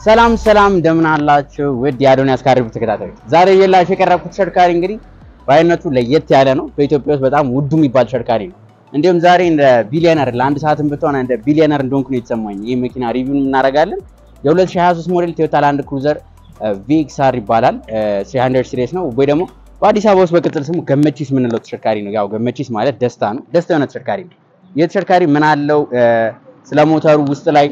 ሰላም እንደምን አላችሁ ውድ የአዶኒያስ ካሪብ ተከታታዮች ዛሬ የላችሁ የቀረብኩት ተሽከርካሪ እንግዲህ ባይነቱ ለየት ያለ ነው በኢትዮጵያ ውስጥ በጣም ውዱ የሚባል ተሽከርካሪ ነው እንዴም ዛሬ እንደ ቢሊየነር ለአንድ ሰዓትም ብትሆን እንደ ቢሊየነር እንደሆንኩ ነው የተሰማኝ ይሄ መኪና ሪቪውን እናደርጋለን የ2023 ሞዴል Toyota Land Cruiser VXR ይባላል 300 ሲሪስ ነው ወይ ደግሞ በአዲስ አበባ ውስጥ በቅጽል ስሙ ገመቺስ ምንለው ተሽከርካሪ ነው ያው ገመቺስ ማለት ደስታ ነው ደስታ የሆነ ተሽከርካሪ ነው የተሽከርካሪ ምን አለው ስለ ሞተሩ ውስጥ ላይ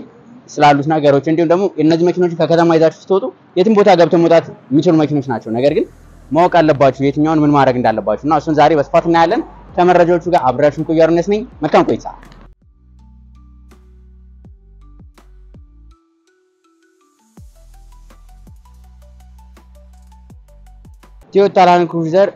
ስላሉት ነገሮች እንዲሁም ደግሞ እነዚህ መኪኖች ከከተማ ይዛችሁ ስትወጡ የትም ቦታ ገብተው መውጣት የሚችሉ መኪኖች ናቸው ነገር ግን ማወቅ አለባችሁ የትኛውን ምን ማድረግ እንዳለባችሁና እሱን ዛሬ በስፋት እናያለን ከመረጃዎቹ ጋር አብራችሁን ቆዩ አርነስ ነኝ መልካም ቆይታ Toyota Land Cruiser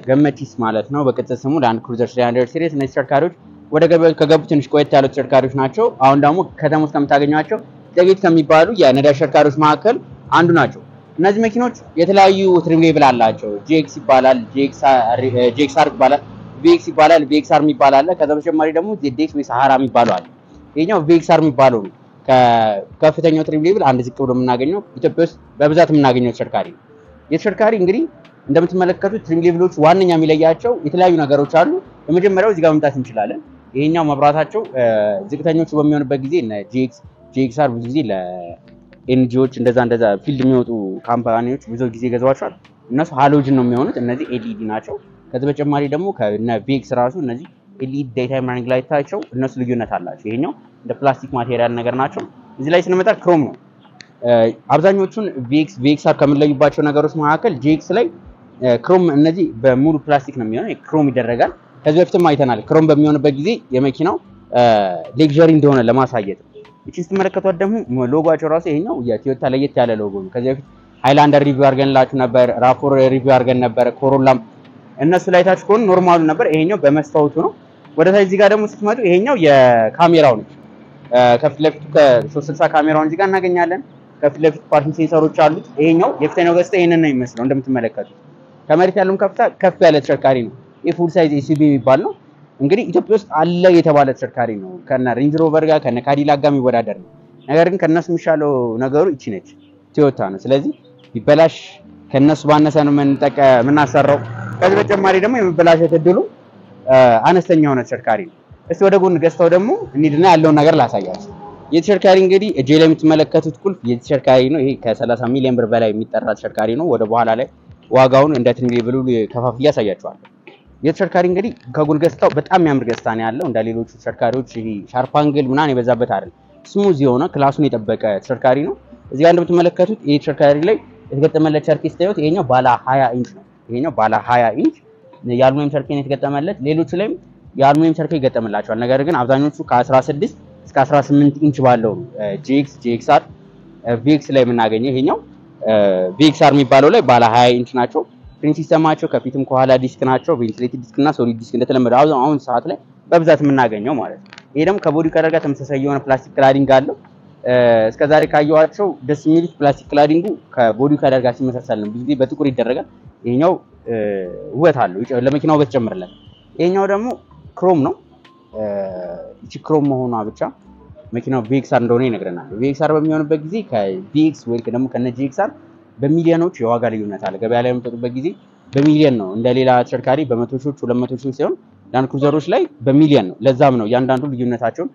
ገመቺስ ማለት ነው በቅጽል ስሙ Land Cruiser 300 ሲሪስ እነዚህ ተሽከርካሪዎች ወደ ገበያው ከገቡ ትንሽ ቆየት ያሉ ተሽከርካሪዎች ናቸው አሁን ደግሞ ከተማ ውስጥ ከምታገኟቸው ጥቂት ከሚባሉ የነዳጅ ተሽከርካሪዎች መካከል አንዱ ናቸው እነዚህ መኪኖች የተለያዩ ትሪም ሌቭል አላቸው GX ይባላል GXR ይባላል VX ይባላል VXR ይባላል ከዛ በተጨማሪ ደግሞ ZX ወይ Sahara ይባላል አለ ይሄኛው VXR የሚባለው ነው ከከፍተኛው ትሪም ሌቭል አንድ ዝቅ ብሎ የምናገኘው ኢትዮጵያ ውስጥ በብዛት የምናገኘው ተሽከርካሪ የተሽከርካሪ እንግዲህ እንደምትመለከቱት ትሪም ሌቭሎች ዋነኛ የሚለያቸው የተለያዩ ነገሮች አሉ በመጀመሪያው እዚህ ጋር መምጣት እንችላለን ይሄኛው መብራታቸው ዝቅተኞቹ በሚሆንበት ጊዜ እና GXR ብዙ ጊዜ ለኤንጂኦች እንደዛ ፊልድ የሚወጡ ካምፓኒዎች ብዙ ጊዜ ገዛዋቸዋል እነሱ ሃሎጅን ነው የሚሆኑት እነዚህ LED ናቸው ከዚህ በተጨማሪ ደግሞ ከነ VX ራሱ እነዚህ LED ዴይታይም ራኒንግ ላይታቸው እነሱ ልዩነት አላቸው ይሄኛው እንደ ፕላስቲክ ማቴሪያል ነገር ናቸው እዚህ ላይ ስንመጣ ክሮም ነው አብዛኞቹን VXR ከመለዩባቸው ነገሮች መካከል GX ላይ ክሮም እነዚህ በሙሉ ፕላስቲክ ነው የሚሆነው ክሮም ይደረጋል ከዚህ በፊትም አይተናል ክሮም በሚሆንበት ጊዜ የመኪናው ሌክዠሪ እንደሆነ ለማሳየት እቺ ስትመለከቷት ደግሞ ሎጎአቸው ራሱ ይሄኛው የቶዮታ ለየት ያለ ሎጎ ነው ከዚህ በፊት ሃይላንደር ሪቪው አድርገንላችሁ ነበር ራፎር ሪቪው አድርገን ነበር ኮሮላም እነሱ ላይ ታች ኮን ኖርማሉ ነበር ይሄኛው በመስታወቱ ነው ወደታች እዚህ ጋር ደግሞ ስትመጡ ይሄኛው የካሜራው ነው ከፊት ለፊቱ ከ360 ካሜራውን እዚህ ጋር እናገኛለን ከፊት ለፊቱ ፓርኪንግ ሴንሰሮች አሉት ይሄኛው የፊተኛው ገጽታ ይሄንን ነው የሚመስለው እንደምትመለከቱት ከመሬት ያለውን ከፍታ ከፍ ያለ ተሽከርካሪ ነው የፉል ሳይዝ SUV የሚባል ነው እንግዲህ ኢትዮጵያ ውስጥ አለ የተባለ ተሽከርካሪ ነው ከነ ሬንጅ ሮቨር ጋር ከነ ካዲላክ ጋር የሚወዳደር ነው ነገር ግን ከነሱ የሚሻለው ነገሩ እቺ ነች ቶዮታ ነው ስለዚህ ቢበላሽ ከነሱ ባነሰ ነው የምናሰራው ከዚህ በተጨማሪ ደግሞ የመበላሸት እድሉ አነስተኛ ሆነ ተሽከርካሪ ነው እስቲ ወደ ጎን ገዝተው ደግሞ እንሂድና ያለውን ነገር ላሳያችሁ የተሽከርካሪ እንግዲህ እጄ ላይ የምትመለከቱት ቁልፍ የተሽከርካሪ ነው ይሄ ከ30 ሚሊዮን ብር በላይ የሚጠራ ተሽከርካሪ ነው ወደ በኋላ ላይ ዋጋውን እንደ ትሪም ሌቭሉ ከፋፍያ ያሳያችኋለሁ የተሽከርካሪ እንግዲህ ከጎን ገጽታው በጣም የሚያምር ገጽታ ነው ያለው እንደ ሌሎች ተሽከርካሪዎች ይሄ ሻርፕ አንግል ምናምን የበዛበት አይደል ስሙዝ የሆነ ክላሱን የጠበቀ ተሽከርካሪ ነው እዚህ ጋር እንደምትመለከቱት ይሄ ተሽከርካሪ ላይ የተገጠመለት ቸርኬ ስታዩት ይሄኛው ባለ 20 ኢንች ነው ይሄኛው ባለ 20 ኢንች የአሉሚኒየም ቸርኬ ነው የተገጠመለት ሌሎች ላይም የአሉሚኒየም ቸርኬ ይገጠምላቸዋል ነገር ግን አብዛኞቹ ከ16 እስከ 18 ኢንች ባለው GXR VX ላይ የምናገኘው ይሄኛው VXR የሚባለው ላይ ባለ 20 ኢንች ናቸው ስክሪን ሲስተማቸው ከፊትም ከኋላ ዲስክ ናቸው ቬንቲሌትድ ዲስክ እና ሶሊድ ዲስክ እንደተለመደው አሁን ሰዓት ላይ በብዛት የምናገኘው ማለት ነው ይሄ ደግሞ ከቦዲ ከለር ጋር ተመሳሳይ የሆነ ፕላስቲክ ክላዲንግ አለው እስከዛሬ ካየዋቸው ደስ የሚል ፕላስቲክ ክላዲንጉ ከቦዲ ከለር ጋር ሲመሳሰል ነው ብዙ ጊዜ በጥቁር ይደረጋል ይሄኛው ውበት አለው ለመኪናው ውበት ጨምርለት ይሄኛው ደግሞ ክሮም ነው እቺ ክሮም መሆኗ ብቻ መኪናው VXR እንደሆነ ይነግረናል VXR በሚሆንበት ጊዜ ከVX ወይ ደግሞ ከነ GXR በሚሊዮኖች የዋጋ ልዩነት አለ ገበያ ላይ የምትጠጡበት ጊዜ በሚሊዮን ነው እንደሌላ ተሽከርካሪ በመቶ ሺዎች 200 ሺዎች ሳይሆን ላንድ ክሩዘሮች ላይ በሚሊዮን ነው ለዛም ነው ያንዳንዱ ልዩነታቸውን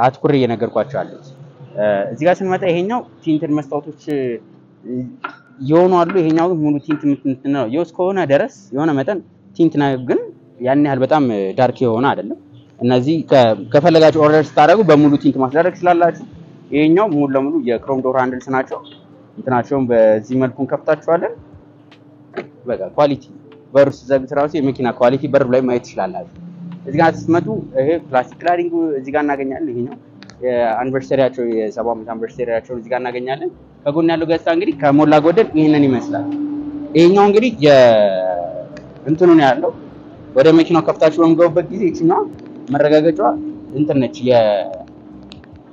አትኩሬ እየነገርኳቸው አለች እዚህ ጋር ስንመጣ ይሄኛው ቲንትድ መስታወቶች የሆኑ አሉ ይሄኛው ሙሉ ቲንት ነው የውስጥ ከሆነ ድረስ የሆነ መጠን ቲንት ነው ግን ያን ያህል በጣም ዳርክ የሆነ አይደለም እነዚህ ከፈለጋችሁ ኦርደር ስታደርጉ በሙሉ ቲንት ማስደረግ ይችላልላችሁ ይሄኛው ሙሉ ለሙሉ የክሮም ዶር ሃንድልስ ናቸው እንትናቸውን በዚህ መልኩ እንከፍታቸዋለን በቃ ኳሊቲ በርስ ዘግት ራሱ የመኪና ኳሊቲ በር ላይ ማየት ይችላልላችሁ እዚህ ጋር ስትመጡ ይሄ ፕላስቲክ ክላዲንግ እዚህ ጋር እናገኛለን ይሄኛው የአኒቨርሰሪያቸው የ7 ዓመት አኒቨርሰሪያቸው እዚህ ጋር እናገኛለን ከጎን ያለው ገጽታ እንግዲህ ከሞላ ጎደል ይሄንን ይመስላል ይሄኛው እንግዲህ እንትኑ ነው ያለው ወደ መኪናው ከፍታችሁ በመገቡበት ጊዜ እቺና መረጋገጫዋ እንትን ነች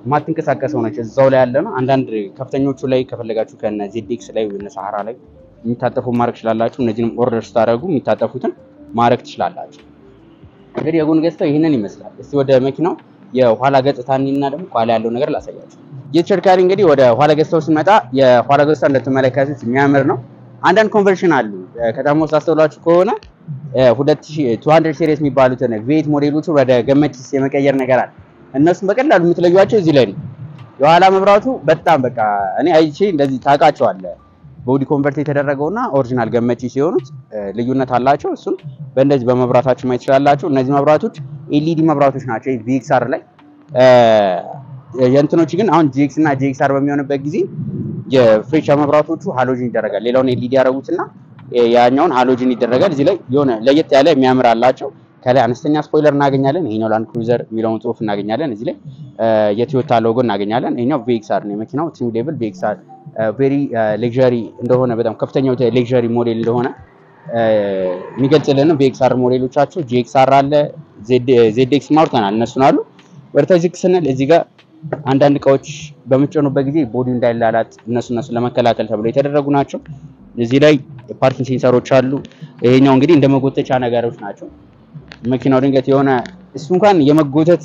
የማትንቀሳቀሰው ነች እዛው ላይ ያለ ነው አንዳንድ ከፍተኞቹ ላይ ከፈለጋችሁ ከነ ZX ላይ ወይና Sahara ላይ የሚታጠፉ ማድረግ ይችላልላችሁ እነዚህንም ኦርደር ስታደርጉ የሚታጠፉትን ማድረግ ትችላላችሁ እንግዲህ የጎን ገጽታው ይሄንን ይመስላል እስቲ ወደ መኪናው የኋላ ገጽታንና ደግሞ ኋላ ያለው ነገር ላሳያችሁ የተሽከርካሪ እንግዲህ ወደ ኋላ ገጽታው ስንመጣ የኋላ ገጽታው እንደተመለከቱት የሚያምር ነው። አንዳንድ ኮንቨርሽን አሉ ከተማ ውስጥ አስተውላችሁ ከሆነ 2200 ሲሪስ የሚባሉትን ቪኤት ሞዴሎቹ ወደ ገመቺስ የመቀየር ነገር አለ። እነሱም በቀላሉ የምትለዩዋቸው እዚህ ላይ ነው። የኋላ መብራቱ በጣም በቃ እኔ አይቼ እንደዚህ ታውቃቸዋለህ። ቦዲ ኮንቨርት የተደረገውና ኦሪጂናል ገመቺስ ሲሆኑት ልዩነት አላቸው። እሱን በእንደዚህ በመብራታችሁ ማየት ትችላላችሁ። እነዚህ መብራቶች ኤልኢዲ መብራቶች ናቸው ቪኤክስአር ላይ። የእንትኖች ግን አሁን ጂኤክስ እና ጂኤክስአር በሚሆንበት ጊዜ የፍሬቻ መብራቶቹ ሃሎጂን ይደረጋል። ሌላውን ኤልኢዲ ያደረጉትና ያኛውን ሃሎጂን ይደረጋል። እዚህ ላይ የሆነ ለየት ያለ የሚያምር አላቸው። ከላይ አነስተኛ ስፖይለር እናገኛለን። ይሄኛው ላንድ ክሩዘር የሚለውን ጽሁፍ እናገኛለን። እዚህ ላይ የቶዮታ ሎጎ እናገኛለን። ይሄኛው ቪኤክስአር ነው የመኪናው ትሪም ሌቭል ቪኤክስአር ቬሪ ሌክዠሪ እንደሆነ በጣም ከፍተኛው ሌክዠሪ ሞዴል እንደሆነ የሚገልጽልን ቪኤክስአር ሞዴሎቻቸው ጂኤክስአር አለ፣ ዜድኤክስ ማውርተናል እነሱን አሉ። ወደታች ዝቅ ስንል እዚህ ጋር አንዳንድ እቃዎች በምትጭኑበት ጊዜ ቦዲ እንዳይላላጥ እነሱ ለመከላከል ተብሎ የተደረጉ ናቸው። እዚህ ላይ ፓርኪንግ ሴንሰሮች አሉ። ይሄኛው እንግዲህ እንደ መጎተቻ ነገሮች ናቸው። መኪናው ድንገት የሆነ እሱ እንኳን የመጎተት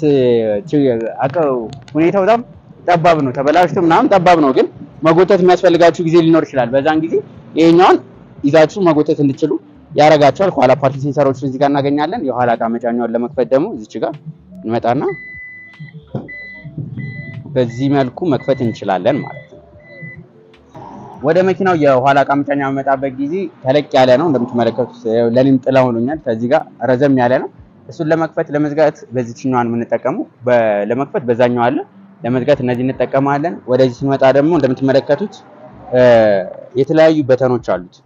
ሁኔታው በጣም ጠባብ ነው፣ ተበላሽቶ ምናምን ጠባብ ነው። ግን መጎተት የሚያስፈልጋችሁ ጊዜ ሊኖር ይችላል። በዛን ጊዜ ይሄኛውን ይዛችሁ መጎተት እንድትችሉ ያረጋችኋል። ኋላ ፓርኪንግ ሴንሰሮች እዚህ ጋር እናገኛለን። የኋላ እቃ መጫኛውን ለመክፈት ደግሞ እዚች ጋር እንመጣና በዚህ መልኩ መክፈት እንችላለን ማለት ነው። ወደ መኪናው የኋላ እቃ መጫኛ በመጣበት ጊዜ ተለቅ ያለ ነው እንደምትመለከቱት። ለኔም ጥላ ሆኖኛል። ከዚህ ጋር ረዘም ያለ ነው። እሱን ለመክፈት ለመዝጋት በዚህኛው የምንጠቀመው ለመክፈት በዛኛው አለ፣ ለመዝጋት እነዚህ እንጠቀማለን። ወደዚህ ስንመጣ ደግሞ እንደምትመለከቱት የተለያዩ በተኖች አሉት።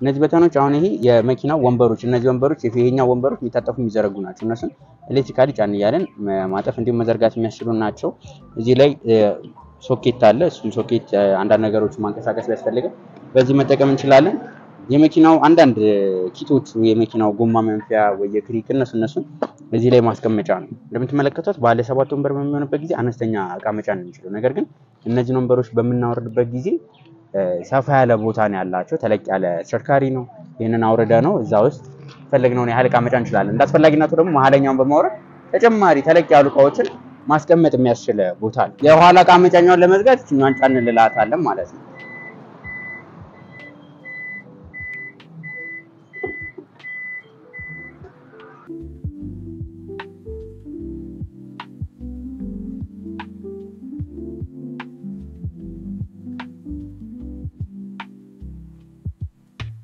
እነዚህ በተኖች አሁን ይሄ የመኪናው ወንበሮች፣ እነዚህ ወንበሮች ይሄኛው ወንበሮች የሚታጠፉ የሚዘረጉ ናቸው። እነሱን ኤሌክትሪካሊ ጫን እያለን ማጠፍ እንዲሁም መዘርጋት የሚያስችሉ ናቸው። እዚህ ላይ ሶኬት አለ። እሱም ሶኬት አንዳንድ ነገሮች ማንቀሳቀስ ቢያስፈልገን በዚህ መጠቀም እንችላለን። የመኪናው አንዳንድ ኪቶቹ የመኪናው ጎማ መንፊያ ወይ የክሪክ እነሱን እዚህ ላይ ማስቀመጫ ነው። እንደምትመለከቱት ባለ 7 ወንበር በሚሆንበት ጊዜ አነስተኛ እቃ መጫን እንችላለን። ነገር ግን እነዚህ ወንበሮች በምናወርድበት ጊዜ ሰፋ ያለ ቦታ ነው ያላቸው። ተለቅ ያለ ተሽከርካሪ ነው። ይሄንን አውረዳ ነው እዛ ውስጥ ፈለግነውን ያህል እቃ መጫን እንችላለን። እንዳስፈላጊነቱ ደግሞ መሀለኛውን በማውረድ ተጨማሪ ተለቅ ያሉ እቃዎችን ማስቀመጥ የሚያስችል ቦታ አለ። የኋላ እቃ መጫኛውን ለመዝጋት እኛን ጫን እንላታለን ማለት ነው።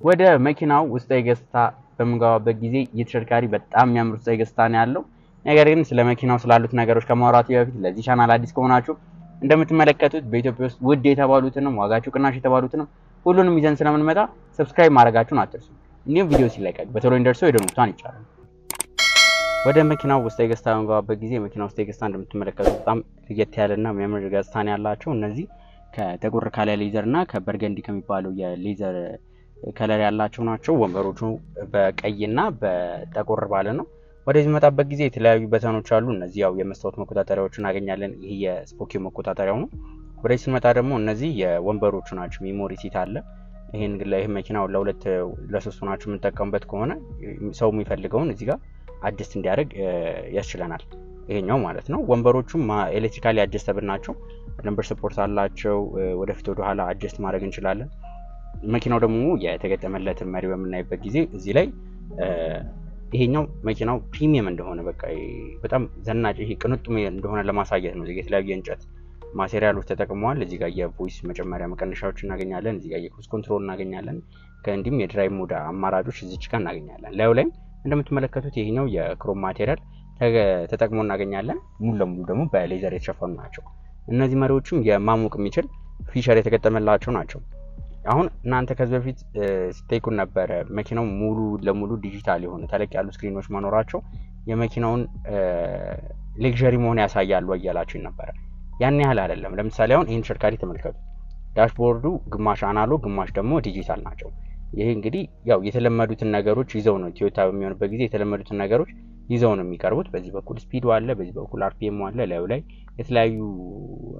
ወደ መኪናው ውስጣዊ ገጽታ በመንጋባበት ጊዜ የተሽከርካሪ በጣም የሚያምር ውስጣዊ ገጽታ ነው ያለው። ነገር ግን ስለ መኪናው ስላሉት ነገሮች ከማውራቱ በፊት ለዚህ ቻናል አዲስ ከሆናችሁ እንደምትመለከቱት በኢትዮጵያ ውስጥ ውድ የተባሉትንም ዋጋቸው ቅናሽ የተባሉትንም ሁሉንም ይዘን ስለምንመጣ ሰብስክራይብ ማድረጋችሁን አትርሱ። እንዲሁም ቪዲዮ ሲለቀቅ በቶሎ እንዲደርሰው የደወሉን ይጫኑ። ወደ መኪናው ውስጣዊ ገጽታ በመንጋባበት ጊዜ መኪናው ውስጣዊ ገጽታ እንደምትመለከቱት በጣም ለየት ያለና የሚያምር ገጽታ ነው ያላቸው። እነዚህ ከጥቁር ካለ ሌዘር እና ከበርገንዲ ከሚባለው የሌዘር ከለር ያላቸው ናቸው። ወንበሮቹ በቀይና በጠቆር ባለ ነው። ወደዚህ መጣበት ጊዜ የተለያዩ በተኖች አሉ። እነዚህ ያው የመስታወት መቆጣጠሪያዎችን እናገኛለን። ይሄ የስፖኪ መቆጣጠሪያው ነው። ወደዚህ ስንመጣ ደግሞ እነዚህ የወንበሮቹ ናቸው። ሜሞሪ ሲት አለ። ይሄን ግን ይሄ መኪናው ለሁለት ለሶስት ሆናችሁ የምንጠቀምበት ከሆነ ሰው የሚፈልገውን እዚህ ጋር አድጀስት እንዲያደርግ ያስችለናል። ይሄኛው ማለት ነው። ወንበሮቹም ኤሌክትሪካሊ አድጀስተብል ናቸው። ነምበር ሰፖርት አላቸው። ወደፊት ወደ ኋላ አድጀስት ማድረግ እንችላለን። መኪናው ደግሞ የተገጠመለትን መሪ በምናይበት ጊዜ እዚህ ላይ ይሄኛው መኪናው ፕሪሚየም እንደሆነ በቃ በጣም ዘናጭ ይሄ ቅንጡ እንደሆነ ለማሳየት ነው። እዚህ የተለያዩ የእንጨት ማቴሪያሎች ተጠቅመዋል። እዚህ ጋር የቮይስ መጨመሪያ መቀነሻዎች እናገኛለን። እዚህ ጋር የክሩዝ ኮንትሮል እናገኛለን። ከእንዲሁም የድራይቭ ሞድ አማራጮች እዚች ጋር እናገኛለን። ላዩ ላይም እንደምትመለከቱት ይሄኛው የክሮም ማቴሪያል ተጠቅሞ እናገኛለን። ሙሉ ለሙሉ ደግሞ በሌዘር የተሸፈኑ ናቸው። እነዚህ መሪዎችም የማሞቅ የሚችል ፊቸር የተገጠመላቸው ናቸው። አሁን እናንተ ከዚህ በፊት ስቴኩን ነበር መኪናው ሙሉ ለሙሉ ዲጂታል የሆነ ተለቅ ያሉ ስክሪኖች መኖራቸው የመኪናውን ሌክዠሪ መሆን ያሳያሉ እያላችሁ ነበር። ያን ያህል አይደለም። ለምሳሌ አሁን ይሄን ተሽከርካሪ ተመልከቱ። ዳሽቦርዱ ግማሽ አናሎግ ግማሽ ደግሞ ዲጂታል ናቸው። ይሄ እንግዲህ ያው የተለመዱትን ነገሮች ይዘው ነው ቶዮታ በሚሆንበት ጊዜ የተለመዱትን ነገሮች ይዘው ነው የሚቀርቡት። በዚህ በኩል ስፒዱ አለ፣ በዚህ በኩል አርፒኤም አለ። ላዩ ላይ የተለያዩ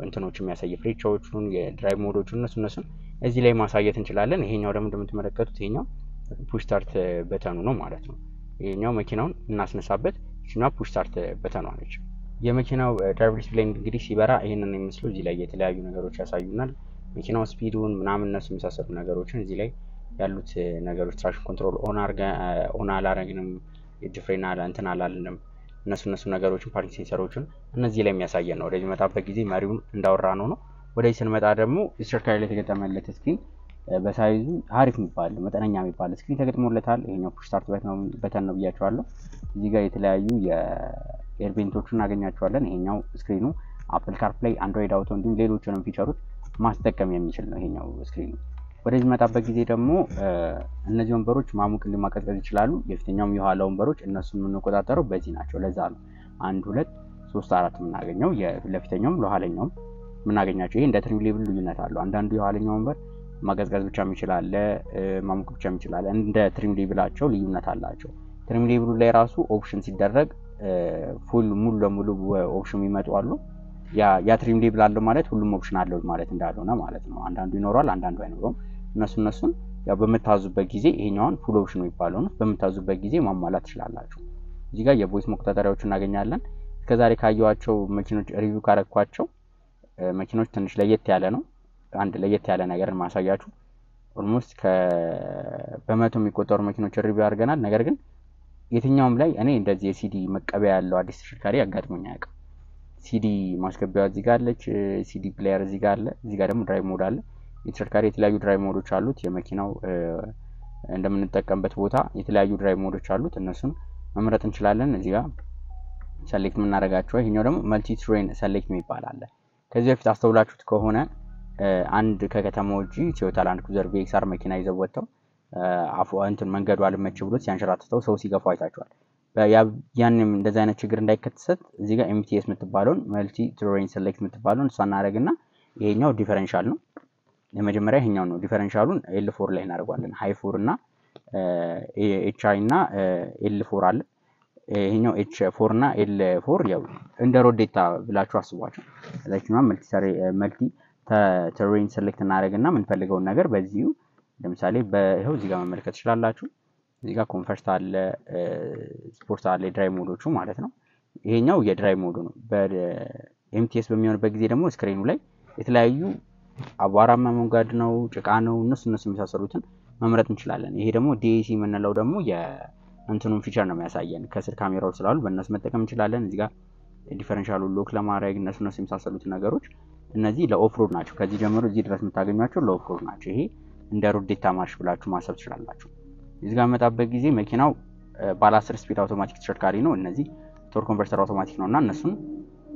እንትኖች የሚያሳይ ፍሬቻዎቹን የድራይቭ ሞዶቹን እነሱን እዚህ ላይ ማሳየት እንችላለን። ይሄኛው ደግሞ እንደምትመለከቱት ይሄኛው ፑሽ ስታርት በተኑ ነው ማለት ነው። ይሄኛው መኪናውን እናስነሳበት እቺና ፑሽ ስታርት በተኗ ነች። የመኪናው ድራይቨር ዲስፕሌይ እንግዲህ ሲበራ ይሄንን ነው የሚመስለው። እዚህ ላይ የተለያዩ ነገሮች ያሳዩናል። መኪናው ስፒዱን ምናምን እነሱ የሚሳሰሉ ነገሮችን እዚህ ላይ ያሉት ነገሮች ትራክሽን ኮንትሮል ኦን አላረግንም፣ የእጅ ፍሬን እንትን አላልንም፣ እነሱ ነገሮችን ፓርኪንግ ሴንሰሮችን እነዚህ ላይ የሚያሳየን ነው። ወደዚህ መጣበት ጊዜ መሪውን እንዳወራ ነው። ወደዚህ ስንመጣ ደግሞ ተሽከርካሪ ላይ የተገጠመለት ስክሪን በሳይዙ አሪፍ የሚባል መጠነኛ የሚባል ስክሪን ተገጥሞለታል። ይሄኛው ፑሽ ስታርት በተን ነው ብያቸዋለሁ። እዚህ ጋር የተለያዩ የኤርቤንቶችን እናገኛቸዋለን። ይሄኛው ስክሪኑ አፕል ካርፕላይ፣ አንድሮይድ አውቶ እንዲሁም ሌሎችንም ፊቸሮች ማስጠቀም የሚችል ነው ይሄኛው ስክሪኑ። ወደዚህ መጣበት ጊዜ ደግሞ እነዚህ ወንበሮች ማሙቅ ሊማቀዝቀዝ ይችላሉ። የፊተኛውም የኋላ ወንበሮች እነሱን የምንቆጣጠረው በዚህ ናቸው። ለዛ ነው 1 2 3 4 የምናገኘው ለፊተኛውም ለኋለኛውም የምናገኛቸው። ይሄ እንደ ትሪም ሌብል ልዩነት አለው። አንዳንዱ የኋለኛው ወንበር ማቀዝቀዝ ብቻ ይችላል፣ ማሙቅ ብቻ ይችላል። እንደ ትሪም ሌብላቸው ልዩነት አላቸው። ትሪም ሌብሉ ላይ ራሱ ኦፕሽን ሲደረግ ፉል ሙሉ ለሙሉ ኦፕሽን ይመጡ አሉ። ያ ትሪም ሌብል አለው ማለት ሁሉም ኦፕሽን አለው ማለት እንዳልሆነ ማለት ነው። አንዳንዱ ይኖራል፣ አንዳንዱ አይኖርም። እነሱን ያው በመታዙበት ጊዜ ይሄኛውን ፉል ኦፕሽን የሚባለው ነው። በመታዙበት ጊዜ ማሟላት ትችላላችሁ። እዚህ ጋር የቮይስ መቆጣጠሪያዎች እናገኛለን። እስከዛሬ ካየዋቸው መኪኖች ሪቪው ካረኳቸው መኪኖች ትንሽ ለየት ያለ ነው። አንድ ለየት ያለ ነገርን ማሳያችሁ። ኦልሞስት በመቶ የሚቆጠሩ መኪኖች ሪቪው አድርገናል። ነገር ግን የትኛውም ላይ እኔ እንደዚህ የሲዲ መቀበያ ያለው አዲስ ተሽከርካሪ አጋጥሞኝ አያውቅም። ሲዲ ማስገቢያዋ እዚህ ጋር አለች። ሲዲ ፕሌየር እዚህ ጋር አለ። እዚህ ጋር ደግሞ ድራይቭ ሞድ አለ። የተሽከርካሪ የተለያዩ ድራይቭ ሞዶች አሉት። የመኪናው እንደምንጠቀምበት ቦታ የተለያዩ ድራይቭ ሞዶች አሉት። እነሱን መምረጥ እንችላለን። እዚህ ጋር ሰሌክት የምናደርጋቸው። ይሄኛው ደግሞ መልቲ ትሬን ሰሌክት የሚባል አለ። ከዚህ በፊት አስተውላችሁት ከሆነ አንድ ከከተማ ውጪ ቶዮታ ላንድ ክሩዘር ቪኤክስአር መኪና ይዘው ወጥተው እንትን መንገዱ አልመች ብሎት ሲያንሸራትተው ሰው ሲገፋው አይታችኋል። ያንም እንደዛ አይነት ችግር እንዳይከሰት እዚህ ጋር ኤምቲኤስ የምትባለውን መልቲ ትሬን ሴሌክት የምትባለውን እሷ እናደርግና ይሄኛው ዲፈረንሻል ነው። የመጀመሪያ ይሄኛው ነው። ዲፈረንሻሉን ኤል4 ላይ እናደርጋለን። ሃይ4 እና ኤችአይ እና ኤል4 አለ። ይሄኛው ኤች4 እና ኤል4 ያው እንደ ሮዴታ ብላችሁ አስቧቸው። ስለዚህ መልቲ ትሬን ሴሌክት እናደርግና የምንፈልገውን ነገር በዚሁ ለምሳሌ በይሄው እዚህ ጋር መመልከት ትችላላችሁ። እዚህ ጋር ኮንፈርት አለ፣ ስፖርት አለ፣ ድራይቭ ሞዶቹ ማለት ነው። ይሄኛው የድራይቭ ሞዱ ነው። በኤምቲኤስ በሚሆንበት ጊዜ ደግሞ ስክሪኑ ላይ የተለያዩ አቧራማ መንገድ ነው፣ ጭቃ ነው፣ እነሱ የሚሳሰሉትን መምረጥ እንችላለን። ይሄ ደግሞ ዲኤሲ የምንለው ደግሞ የእንትኑን ፊቸር ነው የሚያሳየን። ከስር ካሜራዎች ስላሉ በእነሱ መጠቀም እንችላለን። እዚህ ጋር ዲፈረንሻሉን ሎክ ለማድረግ እነሱ የሚሳሰሉትን ነገሮች እነዚህ ለኦፍሮድ ናቸው። ከዚህ ጀምሮ እዚህ ድረስ የምታገኟቸው ለኦፍሮድ ናቸው። ይሄ እንደ ሮዴታ ማርሽ ብላችሁ ማሰብ ትችላላችሁ። እዚህ ጋር መጣበት ጊዜ መኪናው ባለ 10 ስፒድ አውቶማቲክ ተሽከርካሪ ነው። እነዚህ ቶርክ ኮንቨርተር አውቶማቲክ ነውና እነሱን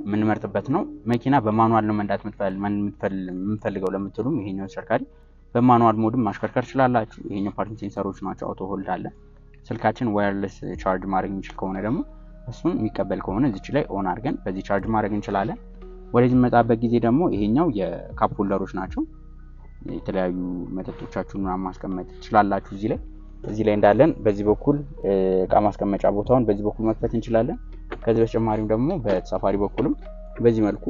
የምንመርጥበት ነው። መኪና በማኑዋል ነው መንዳት የምንፈልገው ለምትሉም ይሄኛው ተሽከርካሪ በማኑዋል ሞድም ማሽከርከር ትችላላችሁ። ይሄኛው ፓርኪንግ ሴንሰሮች ናቸው። አውቶ ሆልድ አለ። ስልካችን ዋየርለስ ቻርጅ ማድረግ የሚችል ከሆነ ደግሞ እሱን የሚቀበል ከሆነ እዚች ላይ ኦን አድርገን በዚህ ቻርጅ ማድረግ እንችላለን። ወደዚህ መጣበት ጊዜ ደግሞ ይሄኛው የካፕ ሆልደሮች ናቸው። የተለያዩ መጠጦቻችሁን ማስቀመጥ ትችላላችሁ እዚህ ላይ እንዳለን። በዚህ በኩል እቃ ማስቀመጫ ቦታውን በዚህ በኩል መክፈት እንችላለን። ከዚህ በተጨማሪም ደግሞ በተሳፋሪ በኩልም በዚህ መልኩ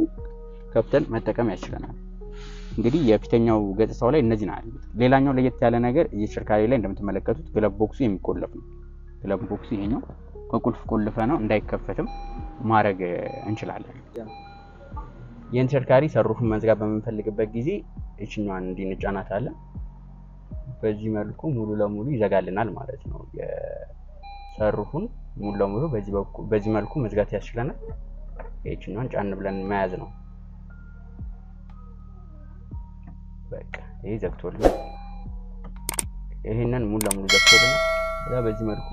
ከፍተን መጠቀም ያስችለናል። እንግዲህ የፊተኛው ገጽታው ላይ እነዚህ ናቸው። ሌላኛው ለየት ያለ ነገር ተሽከርካሪ ላይ እንደምትመለከቱት ግለብ ቦክሱ የሚቆለፍ ነው። ግለብ ቦክሱ ይሄኛው በቁልፍ ቆልፈ ነው እንዳይከፈትም ማድረግ እንችላለን። ይህን ተሽከርካሪ ሰሩፉን መዝጋት በምንፈልግበት ጊዜ እችኛዋን እንጫናታለን። በዚህ መልኩ ሙሉ ለሙሉ ይዘጋልናል ማለት ነው። የሰሩፉን ሙሉ ለሙሉ በዚህ መልኩ መዝጋት ያስችለናል። እችኛዋን ጫን ብለን መያዝ ነው። በቃ ይሄ ዘግቶልናል። ይሄንን ሙሉ ለሙሉ ዘግቶልናል። በዚህ መልኩ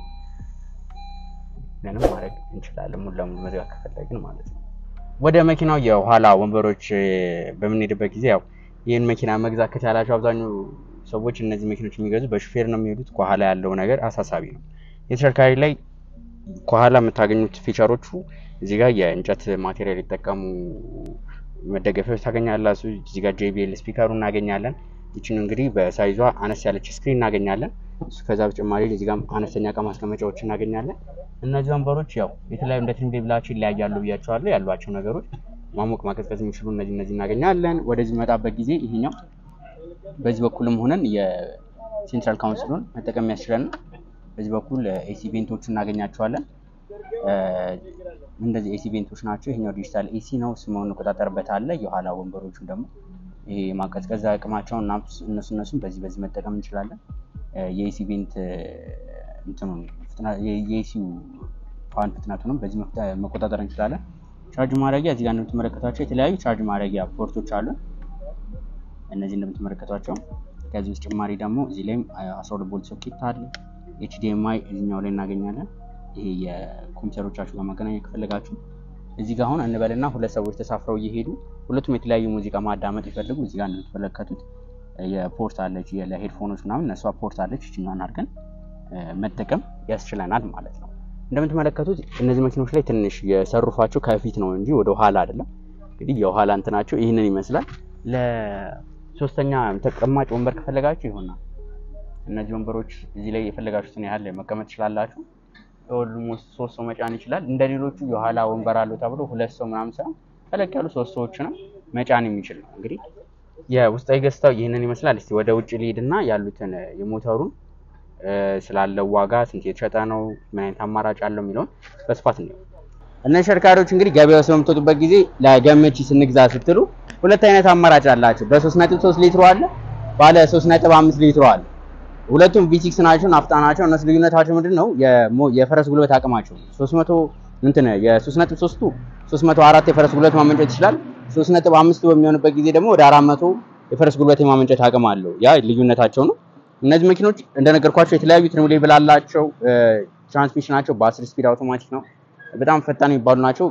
ምንም ማድረግ እንችላለን። ሙሉ ለሙሉ መዝጋት ከፈለግን ማለት ነው። ወደ መኪናው የኋላ ወንበሮች በምንሄድበት ጊዜ ያው ይሄን መኪና መግዛት ከቻላችሁ አብዛኛው ሰዎች እነዚህ መኪኖች የሚገዙ በሹፌር ነው የሚሄዱት። ከኋላ ያለው ነገር አሳሳቢ ነው። የተሽከርካሪ ላይ ከኋላ የምታገኙት ፊቸሮቹ እዚህ ጋር የእንጨት ማቴሪያል የተጠቀሙ መደገፊያዎች ታገኛላችሁ። እዚህ ጋር JBL ስፒከሩ እናገኛለን። ይችን እንግዲህ በሳይዟ አነስ ያለች ስክሪን እናገኛለን። ከዛ በተጨማሪ እዚህ ጋር አነስተኛ እቃ ማስቀመጫዎች እናገኛለን። እነዚህ ወንበሮች ያው የተለያዩ እንደ ትሪም ሌብላቸው ይለያያሉ ብያቸዋለሁ። ያሏቸው ነገሮች ማሞቅ ማቀዝቀዝ የሚችሉ እነዚህ እናገኛለን። ወደዚህ መጣበት ጊዜ ይሄኛው በዚህ በኩልም ሆነን የሴንትራል ካውንስሉን መጠቀም ያስችላል። በዚህ በኩል ኤሲ ቬንቶች እናገኛቸዋለን። እንደዚህ ኤሲ ቬንቶች ናቸው። ይሄኛው ዲጂታል ኤሲ ነው፣ ስሙን እንቆጣጠርበት አለ። የኋላ ወንበሮቹ ደግሞ ይሄ ማቀዝቀዝ አቅማቸው እና እነሱን በዚህ መጠቀም እንችላለን። የኤሲ ቬንት እንትኑ የኤሲው ፋን ፍጥነቱንም በዚህ መቆጣጠር እንችላለን። ቻርጅ ማድረጊያ እዚህ ጋር እንደምትመለከቷቸው የተለያዩ ቻርጅ ማድረጊያ ፖርቶች አሉ። እነዚህ እንደምትመለከቷቸው ከዚህ ውስጥ ጭማሪ ደግሞ እዚህ ላይም 12 ቮልት ሶኬት አለ። HDMI እዚህኛው ላይ እናገኛለን። ይሄ የኮምፒውተሮቻችሁ ጋር ማገናኘት ከፈለጋችሁ እዚህ ጋር አሁን እንበልና ሁለት ሰዎች ተሳፍረው እየሄዱ ሁለቱም የተለያዩ ሙዚቃ ማዳመጥ ይፈልጉ እዚህ ጋር እንደምትመለከቱት የፖርት አለች ለሄድፎኖች ምናምን እነሷ ፖርት አለች። እቺኛን አድርገን መጠቀም ያስችለናል ማለት ነው። እንደምትመለከቱት እነዚህ መኪኖች ላይ ትንሽ የሰሩፋቸው ከፊት ነው እንጂ ወደ ኋላ አይደለም። እንግዲህ የኋላ እንትናቸው ይህንን ይመስላል። ለሶስተኛ ተቀማጭ ወንበር ከፈለጋችሁ ይሆናል። እነዚህ ወንበሮች እዚህ ላይ የፈለጋችሁትን ያህል መቀመጥ ትችላላችሁ። ኦልሞስት 3 ሰው መጫን ይችላል። እንደሌሎቹ የኋላ ወንበር አለው ተብሎ 2 ሰው ምናምን ሳይሆን ተለቅ ያሉ 3 ሰዎችንም መጫን የሚችል ነው። እንግዲህ የውስጣዊ ገጽታው ይህንን ይመስላል። እስቲ ወደ ውጭ ልሂድና ያሉትን የሞተሩን ስላለው ዋጋ ስንት የተሸጠ ነው፣ ምን አይነት አማራጭ አለው የሚለውን በስፋት ነው። እነዚህ ተሽከርካሪዎች እንግዲህ ገበያው በምትወጡበት ጊዜ ለገመቺስ እንግዛ ስትሉ ሁለት አይነት አማራጭ አላቸው። በ3.3 ሊትር አለ፣ ባለ 3.5 ሊትር አለ። ሁለቱም V6 ናቸው፣ ናፍጣ ናቸው። እነሱ ልዩነታቸው ምንድነው? የፈረስ ጉልበት አቅማቸው 300 እንትን የ3.3ቱ 304 የፈረስ ጉልበት ማመንጨት ይችላል። 3.5ቱ በሚሆንበት ጊዜ ደግሞ ወደ 400 የፈረስ ጉልበት የማመንጨት አቅም አለው። ያ ልዩነታቸው ነው። እነዚህ መኪኖች እንደነገርኳቸው የተለያዩ ትሪም ሌቭል አላቸው። ትራንስሚሽናቸው በ10 ስፒድ አውቶማቲክ ነው። በጣም ፈጣን የሚባሉ ናቸው።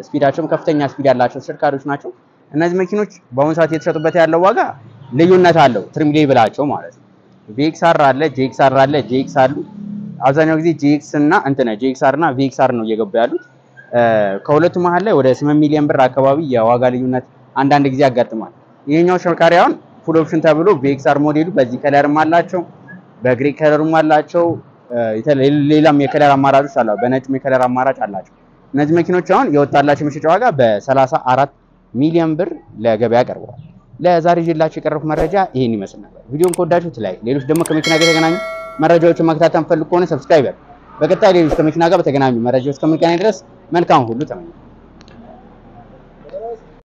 ስፒዳቸውም ከፍተኛ ስፒድ ያላቸው ተሽከርካሪዎች ናቸው። እነዚህ መኪኖች በአሁኑ ሰዓት የተሸጡበት ያለው ዋጋ ልዩነት አለው። ትሪም ሌቭላቸው ማለት ነው። VXR አለ፣ JXR አለ፣ JX አሉ። አብዛኛው ጊዜ JX እና JXR እና VXR ነው እየገቡ ያሉት። ከሁለቱ መሀል ላይ ወደ 8 ሚሊዮን ብር አካባቢ የዋጋ ልዩነት አንዳንድ ጊዜ ያጋጥማል። ይሄኛው ተሽከርካሪ አሁን ፉል ኦፕሽን ተብሎ VXR ሞዴሉ በዚህ ከለርም አላቸው፣ በግሬ ከለርም አላቸው። ሌላም የከለር አማራጮች አሉ። በነጭም የከለር አማራጭ አላቸው። እነዚህ መኪኖች አሁን የወጣላቸው መሸጫ ዋጋ በ34 ሚሊዮን ብር ለገበያ ቀርበዋል። ለዛሬ ይዤላችሁ የቀረብኩት መረጃ ይሄን ይመስል ነበር። ቪዲዮን ከወዳችሁት ላይክ፣ ሌሎች ደግሞ ከመኪና ጋር የተገናኙ መረጃዎችን መከታተል ፈልጉ ከሆነ ሰብስክራይብ። በቀጣይ ሌሎች ከመኪና ጋር በተገናኙ መረጃዎች እስከምንገናኝ ድረስ መልካም ሁሉ ተመኘሁ።